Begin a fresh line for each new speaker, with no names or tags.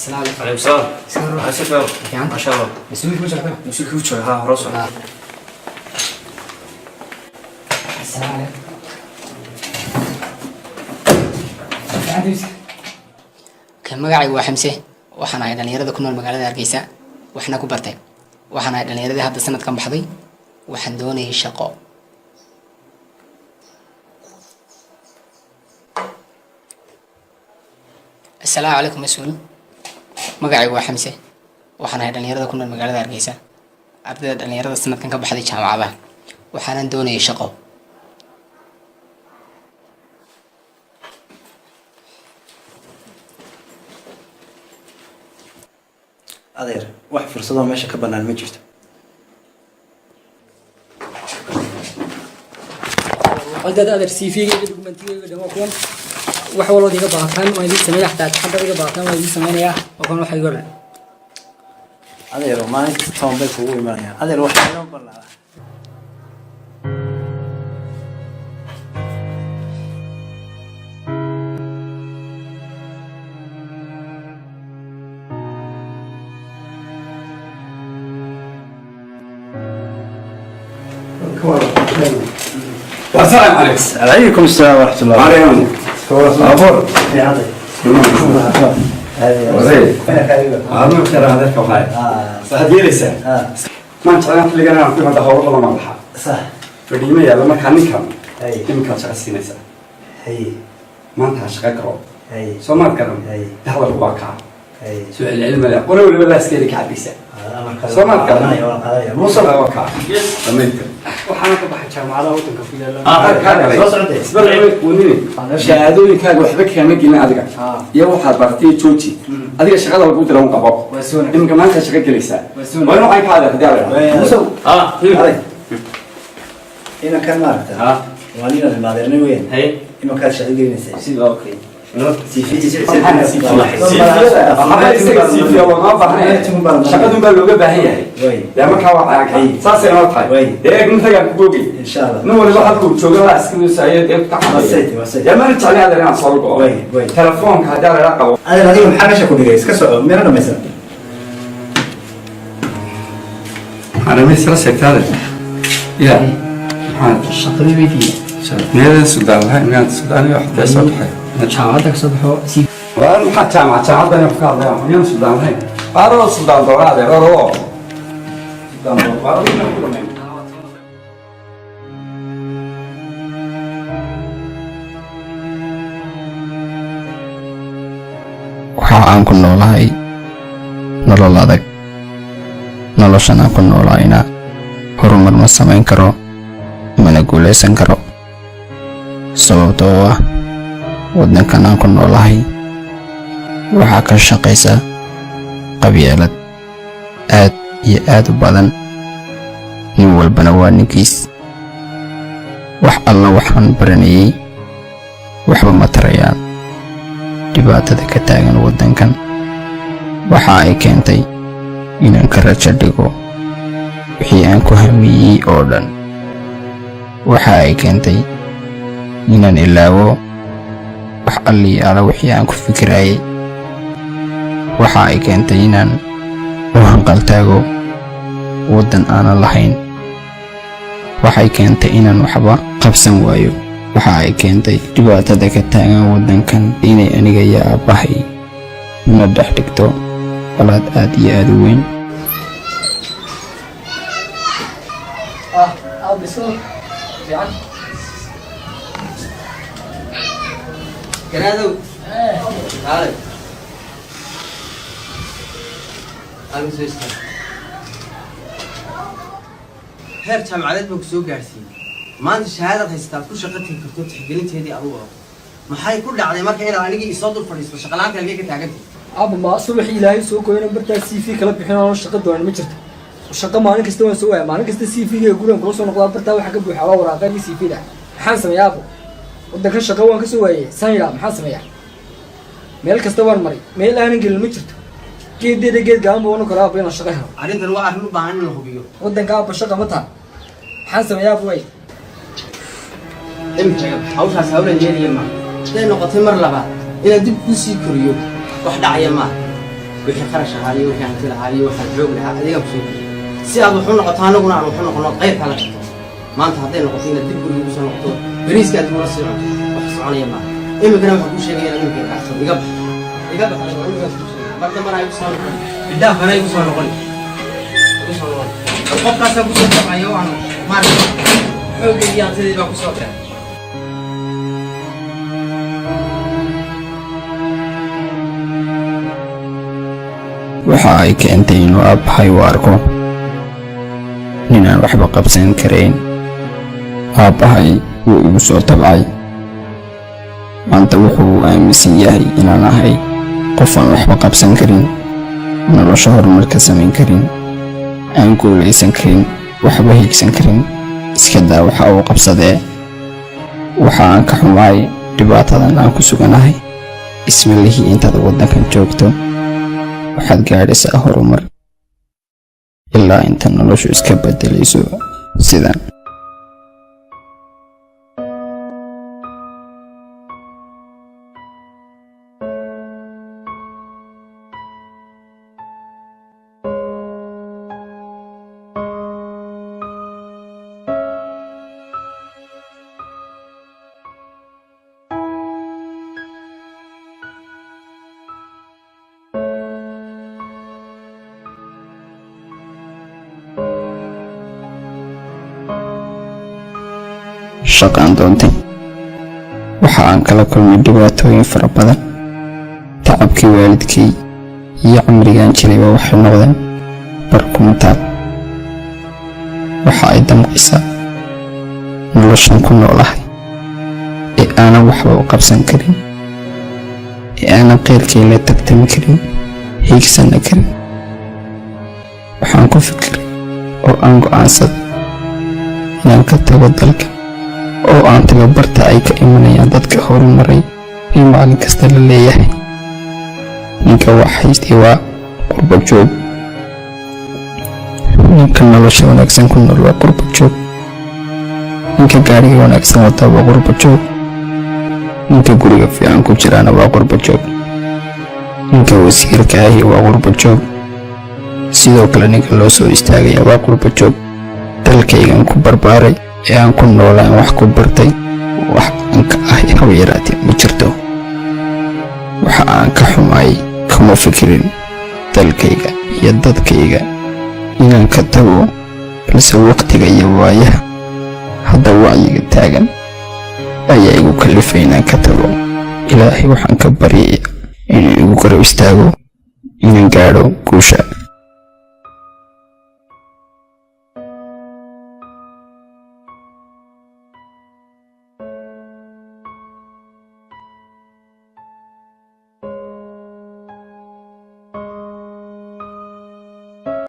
السلام عليكم.
عليكم السلام.
عساك
ما شاء الله.
مسؤولك وجهك.
مسؤولك وجهك ها راسه.
السلام عليكم. كان magacaygu waa Xamse waxaan ahay dhalinyarada ku nool magaalada Hargeysa waxna ku bartay waxaan ahay dhalinyarada hadda sanadkan baxday waxaan doonayay shaqo السلام عليكم مسؤول magacaygu waa Xamse waxaan ahay dhalinyarada ku nool magaalada Hargeysa ardayda dhalinyarada sanadkan ka baxday jaamacadaha waxaan doonayay shaqo
adeer wax fursado meesha ka banaan ma jirto
waldad adeer CV-ga iyo dokumentiga dhammaan kuwan wax walba diga baahan waa idin sameeyaa xataa xadda diga baahan waa idin sameeyaa oo kan waxa iga dhan
adeer maalin kasta toon bay kugu imaanayaan adeer wax inoo balaa
السلام عليكم.
عليكم السلام ورحمة الله.
عليكم. أبور.
في عطي.
وزين. هذا كذا هذا كوخاي. سهدي لسه. ما أنت أنا في الجنة في هذا هو والله ما بحا.
صح.
فديما يا لما كان نكمل.
أي.
يمكن شغل سينسا.
هي.
ما أنت هشغل كرو.
هي.
سو ما تكلم.
هي.
هذا هو واقع.
هي.
سؤال العلم لا. قولوا لي ولا أسكيلك عبيسة. سو ما تكلم. موصل واقع. تمام.
waxaan ka baxay jaamacadaha wadanka ku yaala
shahaadooyinkaaga waxba kaama gelin adiga iyo waxaad bartay jooji adiga shaqada lagu dira un qabo iminka maanta shaqo gelaysaa waa inuu aynka adeer
ina kan maaragta waa nina maadeernay weyn ima kaad shaqo gelinaysaa
sidoo kale shaqadun baa looga baahan yahay dee markaa waa saasay noo tahay dee intagaan ku boogay nin waliba halkuu jooga waa iskadusaayo dee dee mana jecli adeer inaan soo go'o telefoonka haddii adeera qabo
adeer adiga maxaa meesha ku dhigay iska soco meena dhamaysan
أنا ميسر سكتاري يا محمد
shaqadii way fiican
ميدا السودان هاي ميدا السودان يحط يسوي حي
jaamacada ka soo baxo si
وأنا حتى مع تعبان يفكر ده ميدا السودان هاي بارو السودان دورة ده بارو السودان دورة بارو
waxa aan ku noolahay nolol adag noloshan aan ku noolayna horumar ma samayn karo mana guulaysan karo sababtoo ah waddankan aan ku noolahay waxaa ka shaqaysa qabyaalad aad iyo aad u badan nin walbana waa ninkiis wax alla waxaan baranayay waxba ma tarayaan dhibaatada ka taagan waddankan waxa ay keentay inaan ka rajo dhigo wixii aan ku hamiyey oo dhan waxa ay keentay inaan ilaawo wax allii ala wixii aan ku fikirayay waxa ay keentay inaan u hanqaltaago waddan aanan lahayn waxay keentay inaan waxba qabsan waayo waxa ay keentay dhibaatada ka taagan waddankan inay aniga iyo aabbahay na dhex dhigto walaad aad iyo aad u weyn
garaado hale
heer jaamacadeed baan ku soo gaarsiiyey maanta shahaadad haysataa ku shaqo tagi karto tixgelinteedii adugu maxay ku dhacday marka inaad anigii isoo dul fadhiisto shaqalaanta halkee ka taagantay
aba ma subax ilaahay soo gooyna markaa CV kala bixin oo shaqo doon ma jirto shaqo maalin kasta waan soo waaya maalin kasta CV-ga guriga kula soo noqdaa bartaa waxa ka buuxa waa waraaqadii CV-da maxaan sameeyaa abo waddanka shaqo waan ka soo waayay sanira maxaan sameeyaa meel kasta waan maray meel aanan gelin ma jirto geedeeda geed gaaban baan u karaa bayna shaqo helo
arrintan waa arrin u baahan in la hubiyo
waddanka aba shaqo ma taha maxaan sameeyaa abo way
imika hawshaas hawlan yeeliya ma haday noqotay mar labaad inaan dib kuu sii koriyo wax dhacaya maaha wixii kharash ahaa iyo wixii hanti lahaa iyo waxaad xoog lahaa adiga ku soo si aad wuxuu noqoto anaguna aan wuxuu noqono qayb kala qabto maanta hadday noqoto inaad dib guriga usoo noqoto bariiska aad ula sii cunto wax soconaya maaha imikana waxaan kuu sheegaya inaad imika kacsan iga bax mar dambana ay kusoo noqon bidaafkana ay kusoo noqon qofkaasaa kusoo dabcayo aan maarka xooggeedii hantidii baa kusoo keen
waxa ay keentay inuu aabbahay u arko ninaan waxba qabsan karayn. aabbahay wuu igu soo tabcay, maanta wuxuu aaminsan yahay inaan ahay qof aan waxba qabsan karin, nolosha horumar ka samayn karin, aan guulaysan karin, waxba hiigsan karin. iska daa waxa uu qabsadee. waxa aan ka xumahay dhibaatadan aan ku suganahay. isma lihii intaad waddankan joogto waxaad gaadhaysaa horumar ilaa inta noloshu iska beddelayso sidan. shaqaan doontay waxa aan kala kulmay dhibaatooyin fara badan. tacabkii waalidkay iyo cumrigaan jirayba waxay noqdeen barkumtaal. waxa ay damqaysaa noloshan ku noolahay ee aanan waxba u qabsan karin, ee aanan qeyrkay la tagtami karin, hiigsanna karin. waxaan ku fikiray oo aan go'aansaday inaan ka tago dalka oo aan tago barta ay ka imanayaan dadka horumaray ee maalin kasta la leeyahay ninka wax haystay waa qurba joog, ninka nolosha wanaagsan ku nool waa qurba joog, ninka gaariga wanaagsan wata waa qurba joog, ninka guriga fiican ku jiraana waa qurba joog, ninka wasiirka ahi waa qurba joog, sidoo kale ninka loo soo istaagaya waa qurba joog. dalkaygan ku barbaaray ee aan ku noolaan wax ku bartay wax aan ka ahay haba yaraatee ma jirto. waxa aan ka xumaay kama fikirin dalkayga iyo dadkayga inaan ka tago, balse waqtiga iyo waayaha hadda wacyiga taagan ayaa igu kallifay inaan ka tago. ilaahay waxaan ka baryaya inuu igu garab istaago inaan gaadho guusha.